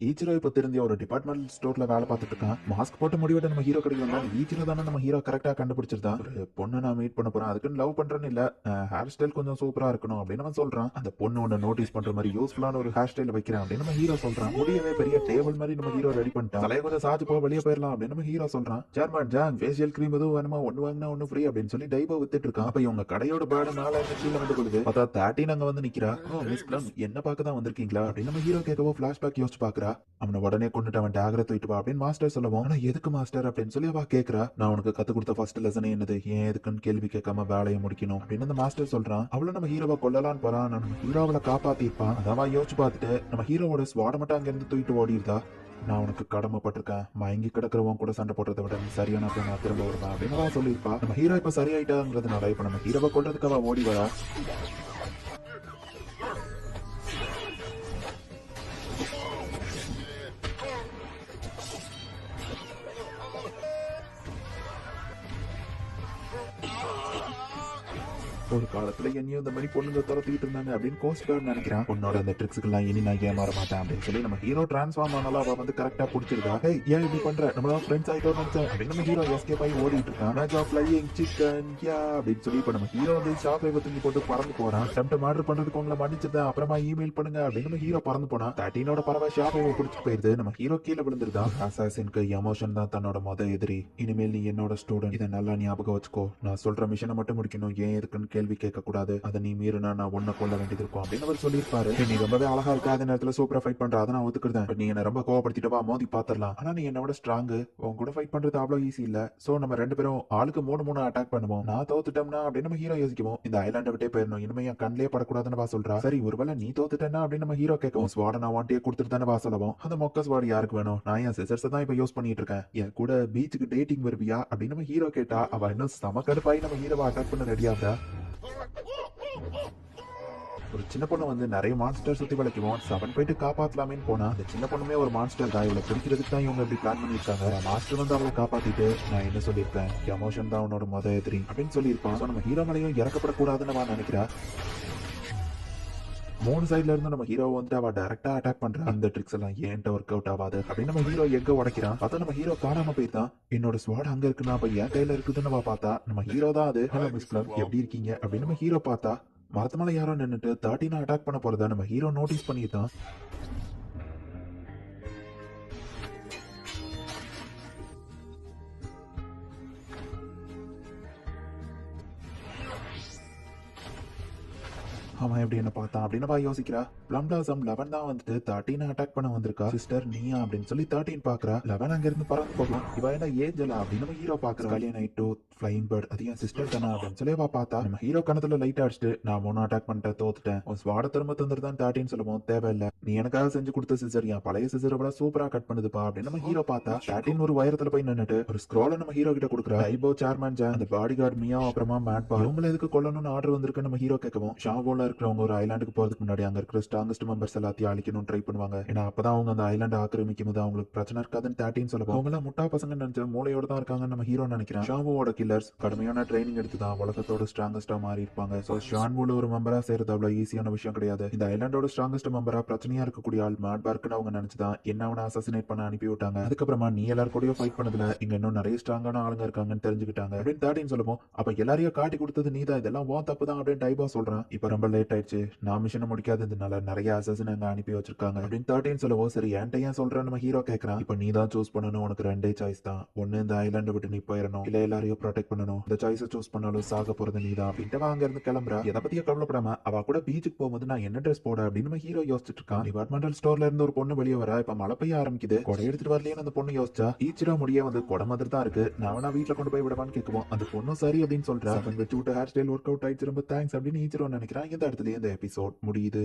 ஈச்சிரோ இப்ப திருந்திய ஒரு டிபார்ட்மெண்டல் ஸ்டோர்ல வேலை பார்த்துட்டு இருக்கான். மாஸ்க் போட்டு முடிவெட்ட நம்ம ஹீரோ கடைக்கு வந்தா ஈச்சிரோ தானே நம்ம ஹீரோ கரெக்டா கண்டுபிடிச்சிருந்தா. ஒரு பொண்ணு நான் மீட் பண்ண போறேன், அதுக்குன்னு லவ் பண்றேன்னு இல்ல, ஹேர் ஸ்டைல் கொஞ்சம் சூப்பரா இருக்கணும் அப்படின்னு அவன் சொல்றான். அந்த பொண்ணு ஒண்ணு நோட்டீஸ் பண்ற மாதிரி யூஸ்ஃபுல்லான ஒரு ஹேர் ஸ்டைல் வைக்கிறேன் அப்படின்னு நம்ம ஹீரோ சொல்றான். முடியவே பெரிய டேபிள் மாதிரி நம்ம ஹீரோ ரெடி பண்ணிட்டான். தலைய கொஞ்சம் சாச்சு போ, வெளியே போயிடலாம் அப்படின்னு நம்ம ஹீரோ சொல்றான். சேர்மன் ஜாங் ஃபேஷியல் கிரீம் எதுவும் வேணுமா, ஒன்னு வாங்கினா ஒன்னு ஃப்ரீ அப்படின்னு சொல்லி டைபா வித்துட்டு இருக்கான். அப்ப இவங்க கடையோட பேர்டு 4000 கீழே வந்து கொடுது. பார்த்தா 13 அங்க வந்து நிக்கிறா. ஓ மிஸ் பிளம், என்ன பார்க்க தான் வந்திருக்கீங்களா அப்படின்னு நம்ம ஹீரோ கேட்கவோ பிளாஷ்பேக் யோசிச்சு பாக்குறா. அவனை உடனே கொண்டுட்டு அவன் டேகரை தூக்கிட்டு வா அப்படின்னு மாஸ்டர் சொல்லவும், ஆனா எதுக்கு மாஸ்டர் அப்படின்னு சொல்லி அவ கேக்குறா. நான் உனக்கு கத்து கொடுத்த ஃபர்ஸ்ட் லெசனே என்னது, ஏன் எதுக்குன்னு கேள்வி கேட்காம வேலையை முடிக்கணும் அப்படின்னு அந்த மாஸ்டர் சொல்றான். அவள நம்ம ஹீரோவை கொல்லலான்னு போறான், நம்ம ஹீரோவை காப்பாத்திருப்பான். அதான் யோசிச்சு பார்த்துட்டு நம்ம ஹீரோவோட ஸ்வாட மட்டும் அங்க இருந்து தூக்கிட்டு ஓடிடுதா. நான் உனக்கு கடமைப்பட்டிருக்கேன், மயங்கி கிடக்கிறவன் கூட சண்டை போடுறதை விட நீ சரியான நான் திரும்ப வருவேன் அப்படின்னு சொல்லியிருப்பா. நம்ம ஹீரோ இப்ப சரியாயிட்டாங்கிறதுனால இப்ப நம்ம ஹீரோவை கொல்றதுக்கு அவ ஓடி வரா. ஒரு காலத்துல என்னையும் இந்த மாதிரி பொண்ணுங்க துரத்திட்டு இருந்தாங்க அப்படின்னு கோஸ்ட் கார்டு நினைக்கிறான். உன்னோட அந்த ட்ரிக்ஸ்க்கு எல்லாம் இனி நான் ஏமாற மாட்டேன் அப்படின்னு சொல்லி நம்ம ஹீரோ டிரான்ஸ்ஃபார்ம் ஆனாலும் அவ வந்து கரெக்டா புடிச்சிருக்கா. ஏன் இப்படி பண்ற, நம்மளா ஃப்ரெண்ட்ஸ் ஆயிட்டோம்னு நினைச்சேன் அப்படின்னு நம்ம ஹீரோ எஸ்கேப் ஆகி ஓடிட்டு இருக்கான். மேஜா ஃப்ளையிங் சிக்கன் யா அப்படின்னு சொல்லி இப்ப நம்ம ஹீரோ வந்து ஷாப்பை தூக்கி போட்டு பறந்து போறான். அட்டெம்ப்ட் ஆர்டர் பண்றதுக்கு உங்களை மன்னிச்சிருந்தேன், அப்புறமா இமெயில் பண்ணுங்க அப்படின்னு நம்ம ஹீரோ பறந்து போனா. 13ஓட பறவை ஷாப்பை பிடிச்சி போயிருது. நம்ம ஹீரோ கீழே விழுந்துருதான். அசாசினுக்கு எமோஷன் தான் தன்னோட மொத எதிரி. இனிமேல் நீ என்னோட ஸ்டூடெண்ட், இதை நல்லா ஞாபகம் வச்சுக்கோ. நான் சொல்ற மிஷனை மட்டும் முடிக்கணும், ஏன் இருக்குன்னு கேள்வி கேட்க கூடாது. அதை நீ மீறினா நான் ஒன்ன கொள்ள வேண்டியது இருக்கும் அப்படின்னு அவர் சொல்லியிருப்பாரு. நீ ரொம்பவே அழகா இருக்க, அதே நேரத்துல சூப்பரா ஃபைட் பண்ற, அதை நான் ஒத்துக்கிறேன். நீ என்ன ரொம்ப கோவப்படுத்திட்டு வா, மோதி பாத்திரலாம். ஆனா நீ என்னோட ஸ்ட்ராங், உன் கூட ஃபைட் பண்றது அவ்வளவு ஈஸி இல்ல. சோ நம்ம ரெண்டு பேரும் ஆளுக்கு 3 அட்டாக் பண்ணுவோம். நான் தோத்துட்டோம்னா அப்படின்னு நம்ம ஹீரோ யோசிக்குவோம். இந்த ஐலாண்டை விட்டே போயிடணும், இனிமே என் கண்ணிலே படக்கூடாதுன்னு வா சொல்றா. சரி ஒருவேளை நீ தோத்துட்டேன்னா அப்படின்னு நம்ம ஹீரோ கேட்கவும், ஸ்வாட நான் வாண்டியே கொடுத்துட்டு தானே வா சொல்லவும். அந்த மொக்க ஸ்வாட் யாருக்கு வேணும், நான் என் சிசர்ஸ் தான் இப்ப யூஸ் பண்ணிட்டு இருக்கேன். என் கூட பீச்சுக்கு டேட்டிங் வருவியா அப்படின்னு நம்ம ஹீரோ கேட்டா, அவ இன்னும் சம கடுப்பாയി நம்ம ஹீரோவை அட்டாக் பண்ண ரெடியாதா. ஒரு சின்ன பொண்ணு வந்து நிறைய மான்ஸ்டர் சுத்தி வளைக்குவோம். 7 போயிட்டு காப்பாத்தலாமேன்னு போனா அந்த சின்ன பொண்ணுமே ஒரு மான்ஸ்டர் தான். இவளை பிடிக்கிறதுக்கு தான் இவங்க இப்படி பிளான் பண்ணிருக்காங்க. மாஸ்டர் வந்து அவளை காப்பாத்திட்டு, நான் என்ன சொல்லியிருப்பேன், எமோஷன் தான் உன்னோட மொத எதிரி அப்படின்னு சொல்லியிருப்பான். நம்ம ஹீரோ மேலையும் இறக்கப்படக்கூடாதுன்னு நான் நினைக்கிறேன். 3 சைட்ல இருந்து நம்ம ஹீரோ வந்து அவ டைரக்டா அட்டாக் பண்றா. அந்த ட்ரிக்ஸ் எல்லாம் ஏன்ட்ட ஒர்க் அவுட் ஆகாது அப்படின்னு நம்ம ஹீரோ எங்க உடைக்கிறான். பார்த்தா நம்ம ஹீரோ காணாம போயிருந்தான். என்னோட ஸ்வாட் அங்க இருக்குன்னா அப்ப என் கையில இருக்குதுன்னு பார்த்தா நம்ம ஹீரோ தான் அது. ஹலோ மிஸ் பிளம், எப்படி இருக்கீங்க அப்படின்னு நம்ம ஹீரோ பார்த்தா மரத்து மேல யாரோ நின்னுட்டு 13 அட்டாக் பண்ண போறதா நம்ம ஹீரோ நோட்டீஸ் பண்ணிட்டான். அவன் எப்படி என்ன பார்த்தான் அப்படின்னு யோசிக்கிறா. பிளம் பிளாசம் 11 தான் வந்துட்டு 13 அட்டாக் பண்ண வந்திருக்கா. சிஸ்டர் நீயா அப்படின்னு சொல்லி 13 பாக்குறா. 11 அங்க இருந்து பறந்து போகலாம். இவ என்ன ஏஞ்சலா அப்படின்னு நம்ம ஹீரோ பாக்குறா. கல்யாணம் ஆயிட்டு ஃபிளைங் பேர்ட், அது என் சிஸ்டர் தானா அப்படின்னு சொல்லி அவ பார்த்தா. நம்ம ஹீரோ கணத்துல லைட் அடிச்சுட்டு, நான் 3 அட்டாக் பண்ணிட்டேன், தோத்துட்டேன், உன் ஸ்வாட திரும்ப தந்துருதான் 13 சொல்லுவோம். தேவையில்ல, நீ எனக்காக செஞ்சு கொடுத்த சிசர் என் பழைய சிசரை விட சூப்பரா கட் பண்ணுதுப்பா அப்படின்னு நம்ம ஹீரோ பார்த்தா. 13 ஒரு உயரத்துல போய் நின்னுட்டு ஒரு ஸ்க்ரோல நம்ம ஹீரோ கிட்ட கொடுக்குறா. ஐபோ சேர்மன் ஜான், அந்த பாடி கார்டு மியா, அப்புறமா மேட் பா, இவங்களை எதுக்கு கொல்லணும்னு ஆர்டர் வந்திருக்கு நம்ம ஹீரோ கேட்கவும். ஷாவோல இருக்கிறவங்க ஒரு ஐலாண்டுக்கு போறதுக்கு முன்னாடி அங்க இருக்கிற ஸ்ட்ராங்கஸ்ட் மெம்பர்ஸ் எல்லாத்தையும் அழிக்கணும்னு ட்ரை பண்ணுவாங்க. ஏன்னா அப்பதான் அவங்க அந்த ஐலாண்ட் ஆக்கிரமிக்கும் போது அவங்களுக்கு பிரச்சனை இருக்காதுன்னு 13 சொல்லுவோம். அவங்க எல்லாம் முட்டா பசங்க நினைச்ச மூளையோட தான் இருக்காங்க நம்ம ஹீரோ நினைக்கிறேன். ஷாவோட கில்லர்ஸ் கடுமையான ட்ரைனிங் எடுத்து தான் உலகத்தோட ஸ்ட்ராங்கஸ்டா மாறி இருப்பாங்க. சோ ஷான்வுல ஒரு மெம்பரா சேர்றது அவ்வளவு ஈஸியான விஷயம் கிடையாது. இந்த ஐலாண்டோட ஸ்ட்ராங்கஸ்ட் மெம்பரா பிரச்சனையா இருக்கக்கூடிய ஆள் மேட் பார்க்குன்னு அவங்க நினைச்சுதான் என்ன அவனை அசாசினேட் பண்ண அனுப்பி விட்டாங்க. அதுக்கப்புறமா நீ எல்லாரும் கூடயும் ஃபைட் பண்ணதுல இங்க இன்னும் நிறைய ஸ்ட்ராங்கான ஆளுங்க இருக்காங்கன்னு தெரிஞ்சுக்கிட்டாங்க அப்படின்னு 13 சொல்லுவோம். அப்ப எல்லாரையும் காட்டி கொடுத்தது நீதான், இதெல்லாம் உன் தப்பு தான் அப்படின்னு டைபா சொல்றான். இப்ப ரொம்ப லேட் ஆயிடுச்சு, நான் மிஷனை முடிக்காததுனால நிறைய அசாசின் அங்க அனுப்பி வச்சிருக்காங்க அப்படின்னு 13 சொல்லவும். சரி என்கிட்ட ஏன் சொல்றேன் நம்ம ஹீரோ கேட்கறான். இப்ப நீ தான் சூஸ் பண்ணணும், உனக்கு 2 சாய்ஸ் தான். ஒன்னு இந்த ஐலாண்டை விட்டு நீ போயிடணும், இல்ல எல்லாரையும் ப்ரொடெக்ட் பண்ணணும். இந்த சாய்ஸை சூஸ் பண்ணாலும் சாக போறது நீதான் அப்படின்ட்டு அங்க இருந்து கிளம்புறா. எதை பத்தியே கவலைப்படாம அவ கூட பீச்சுக்கு போகும்போது நான் என்ன ட்ரெஸ் போட அப்படின்னு நம்ம ஹீரோ யோசிச்சுட்டு இருக்கான். டிபார்ட்மெண்டல் ஸ்டோர்ல இருந்து ஒரு பொண்ணு வெளியே வர. இப்ப மழை பெய்ய ஆரம்பிக்குது. கொடை எடுத்துட்டு வரலையே அந்த பொண்ணு யோசிச்சா. ஈச்சிரா முடிய வந்து கொடை மாதிரி தான் இருக்கு, நான் வீட்டுல கொண்டு போய் விடவான்னு கேட்குவோம். அந்த பொண்ணு சரி அப்படின்னு சொல்றா. ஹேர் ஸ்டைல் ஒர்க் அவுட் ஆயிடுச்சு, ரொம்ப தேங்க்ஸ் அப்படின்னு ஈச்சிரோ நினைக்கிறான். இந்த இடத்துல இந்த எபிசோட் முடியுது.